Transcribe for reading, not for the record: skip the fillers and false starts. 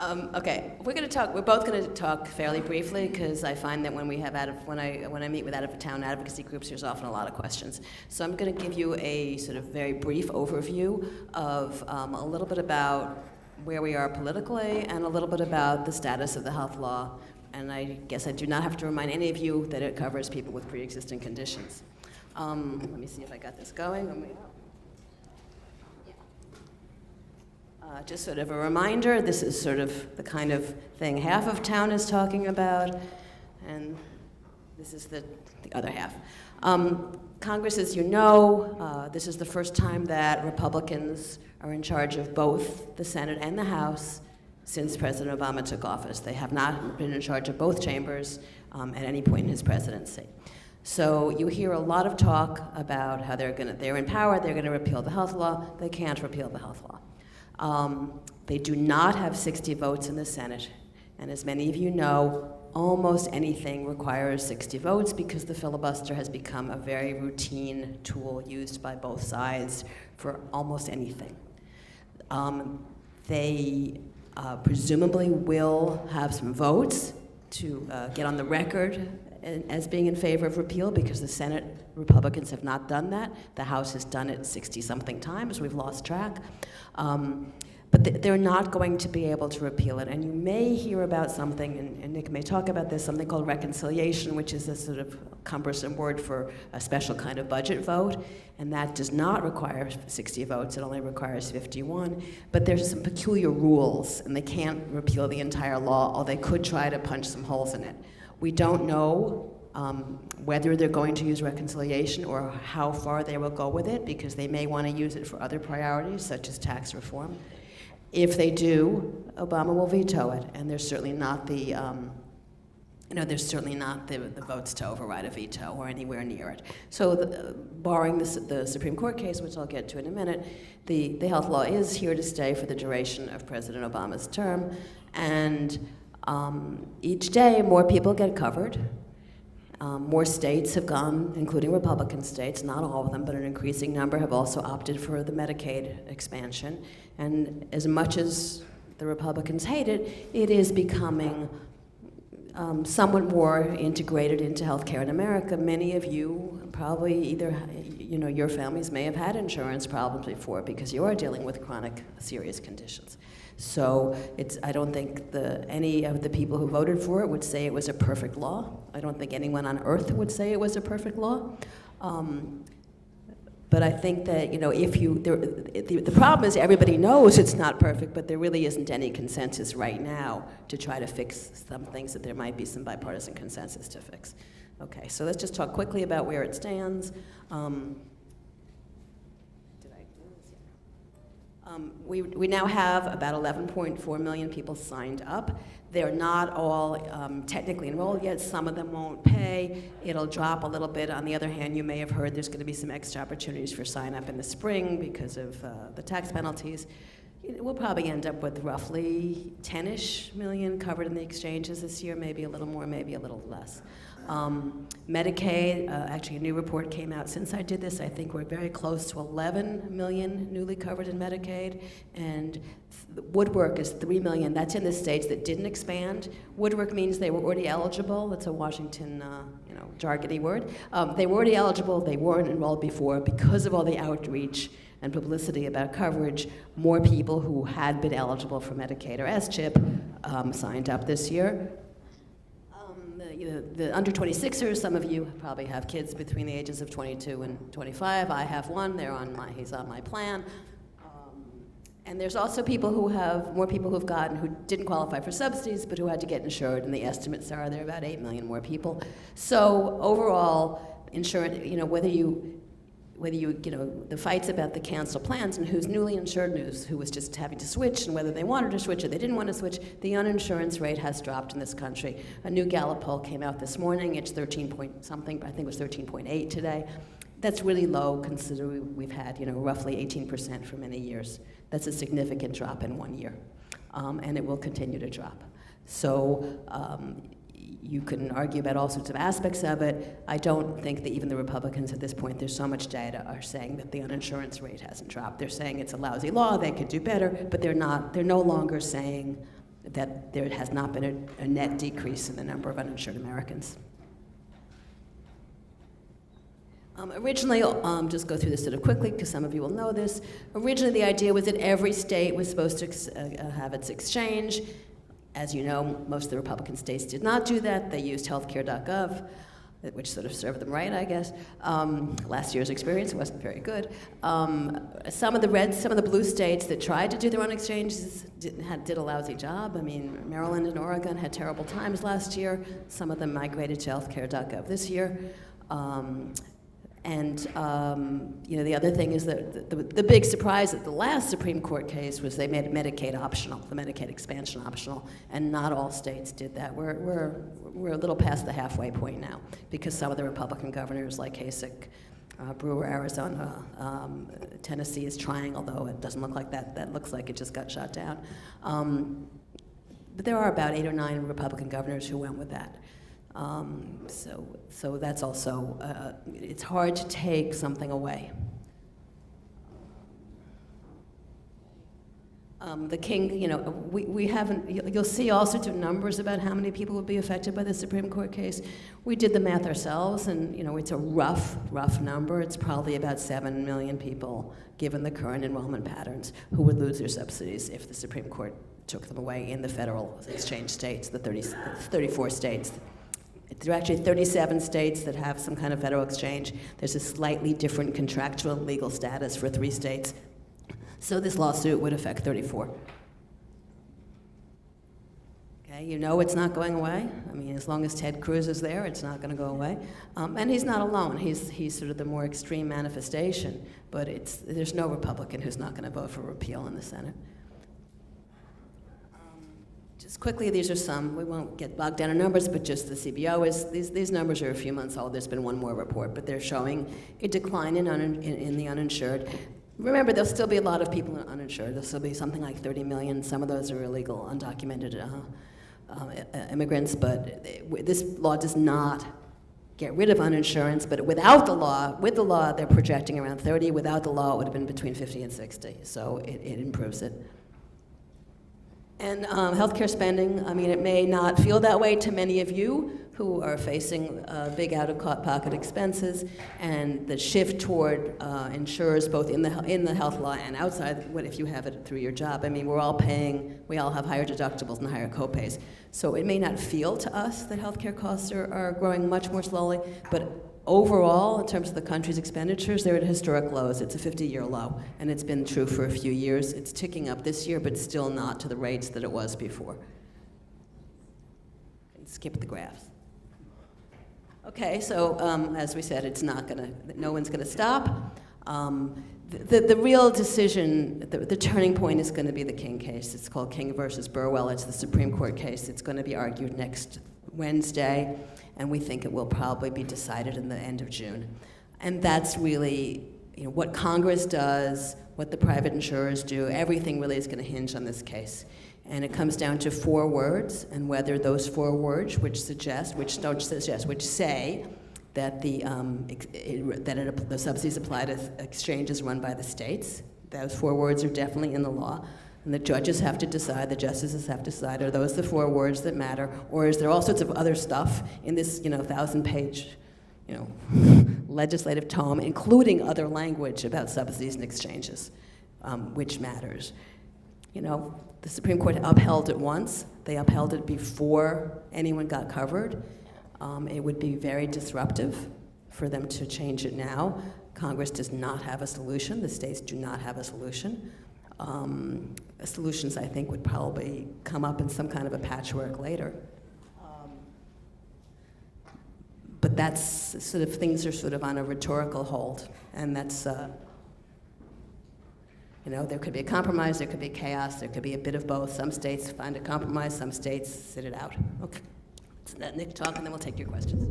Okay, we're both going to talk fairly briefly because I find that when I meet with out-of-town advocacy groups, there's often a lot of questions. So I'm going to give you a sort of very brief overview of a little bit about where we are politically and a little bit about the status of the health law. And I guess I do not have to remind any of you that it covers people with pre-existing conditions. Let me see if I got this going. Just sort of a reminder, this is sort of the kind of thing half of town is talking about, and this is the other half. Congress, as you know, this is the first time that Republicans are in charge of both the Senate and the House since President Obama took office. They have not been in charge of both chambers at any point in his presidency. So you hear a lot of talk about how they're in power, they're going to repeal the health law. They can't repeal the health law. They do not have 60 votes in the Senate. And as many of you know, almost anything requires 60 votes because the filibuster has become a very routine tool used by both sides for almost anything. They presumably will have some votes to get on the record as being in favor of repeal because the Senate Republicans have not done that. The House has done it 60-something times. We've lost track. But they're not going to be able to repeal it. And you may hear about something, and Nick may talk about this, something called reconciliation, which is a sort of cumbersome word for a special kind of budget vote. And that does not require 60 votes. It only requires 51. But there's some peculiar rules, and they can't repeal the entire law, or they could try to punch some holes in it. We don't know whether they're going to use reconciliation or how far they will go with it, because they may want to use it for other priorities, such as tax reform. If they do, Obama will veto it, and there's certainly not the votes to override a veto or anywhere near it. So, barring the Supreme Court case, which I'll get to in a minute, the health law is here to stay for the duration of President Obama's term, and each day more people get covered. More states have gone, including Republican states, not all of them, but an increasing number have also opted for the Medicaid expansion. And as much as the Republicans hate it, it is becoming somewhat more integrated into healthcare in America. Many of you probably either, your families may have had insurance problems before because you are dealing with chronic, serious conditions. So I don't think any of the people who voted for it would say it was a perfect law. I don't think anyone on earth would say it was a perfect law. But I think that, the problem is everybody knows it's not perfect, but there really isn't any consensus right now to try to fix some things that there might be some bipartisan consensus to fix. Okay, so let's just talk quickly about where it stands. We now have about 11.4 million people signed up. They're not all technically enrolled yet. Some of them won't pay. It'll drop a little bit. On the other hand, you may have heard there's going to be some extra opportunities for sign up in the spring because of the tax penalties. We'll probably end up with roughly 10-ish million covered in the exchanges this year, maybe a little more, maybe a little less. Medicaid, actually a new report came out since I did this. I think we're very close to 11 million newly covered in Medicaid, and woodwork is 3 million. That's in the states that didn't expand. Woodwork means they were already eligible. That's a Washington, jargony word. They were already eligible. They weren't enrolled before. Because of all the outreach and publicity about coverage, more people who had been eligible for Medicaid or S-CHIP signed up this year. The under 26ers, some of you probably have kids between the ages of 22 and 25. I have one. He's on my plan. And there's also more people who've gotten who didn't qualify for subsidies, but who had to get insured. And the estimates are there are about 8 million more people. So overall, insurance, the fights about the canceled plans and who's newly insured, who was just having to switch, and whether they wanted to switch or they didn't want to switch, the uninsurance rate has dropped in this country. A new Gallup poll came out this morning. It's 13 point something, I think it was 13.8 today. That's really low considering we've had, roughly 18% for many years. That's a significant drop in 1 year, and it will continue to drop. So you can argue about all sorts of aspects of it. I don't think that even the Republicans at this point, there's so much data, are saying that the uninsurance rate hasn't dropped. They're saying it's a lousy law, they could do better, but they're no longer saying that there has not been a net decrease in the number of uninsured Americans. Originally, just go through this sort of quickly because some of you will know this. Originally, the idea was that every state was supposed to have its exchange. As you know, most of the Republican states did not do that. They used healthcare.gov, which sort of served them right, I guess. Last year's experience wasn't very good. Some of the blue states that tried to do their own exchanges did a lousy job. I mean, Maryland and Oregon had terrible times last year. Some of them migrated to healthcare.gov this year. The other thing is that the big surprise at the last Supreme Court case was they made Medicaid optional, the Medicaid expansion optional, and not all states did that. We're a little past the halfway point now because some of the Republican governors, like Kasich, Brewer, Arizona, Tennessee is trying, although it doesn't look like that. That looks like it just got shot down. But there are about 8 or 9 Republican governors who went with that. So that's also, it's hard to take something away. The King, we haven't, you'll see all sorts of numbers about how many people would be affected by the Supreme Court case. We did the math ourselves, and it's a rough number. It's probably about 7 million people, given the current enrollment patterns, who would lose their subsidies if the Supreme Court took them away in the federal exchange states, the 34 states. There are actually 37 states that have some kind of federal exchange. There's a slightly different contractual legal status for 3 states. So this lawsuit would affect 34. Okay, it's not going away. I mean, as long as Ted Cruz is there, it's not going to go away. And he's not alone. He's sort of the more extreme manifestation. But there's no Republican who's not going to vote for repeal in the Senate. Just quickly, these are some, we won't get bogged down in numbers, but just the CBO these numbers are a few months old. There's been one more report, but they're showing a decline in the uninsured. Remember, there'll still be a lot of people uninsured. There'll still be something like 30 million. Some of those are illegal, undocumented immigrants, but this law does not get rid of uninsurance, but with the law, they're projecting around 30. Without the law, it would have been between 50 and 60, so it improves it. And healthcare spending, I mean, it may not feel that way to many of you who are facing big out-of-pocket expenses, and the shift toward insurers, both in the health law and outside, if you have it through your job. I mean, we all have higher deductibles and higher copays. So it may not feel to us that healthcare costs are growing much more slowly, but overall, in terms of the country's expenditures, they're at historic lows. It's a 50-year low, and it's been true for a few years. It's ticking up this year, but still not to the rates that it was before. Skip the graphs. Okay, so as we said, no one's gonna stop. The real decision, the turning point is gonna be the King case. It's called King versus Burwell. It's the Supreme Court case. It's gonna be argued next Wednesday, and we think it will probably be decided in the end of June. And that's really, what Congress does, what the private insurers do, everything really is gonna hinge on this case. And it comes down to 4 words, and whether those 4 words, which say that the subsidies apply to exchanges run by the states, those 4 words are definitely in the law. And the judges have to decide, the justices have to decide, are those the 4 words that matter, or is there all sorts of other stuff in this, 1,000-page, legislative tome, including other language about subsidies and exchanges, which matters. The Supreme Court upheld it once. They upheld it before anyone got covered. It would be very disruptive for them to change it now. Congress does not have a solution. The states do not have a solution. Solutions, I think, would probably come up in some kind of a patchwork later. But that's things are sort of on a rhetorical hold, and that's, there could be a compromise, there could be chaos, there could be a bit of both. Some states find a compromise, some states sit it out. Okay, let's let Nick talk, and then we'll take your questions.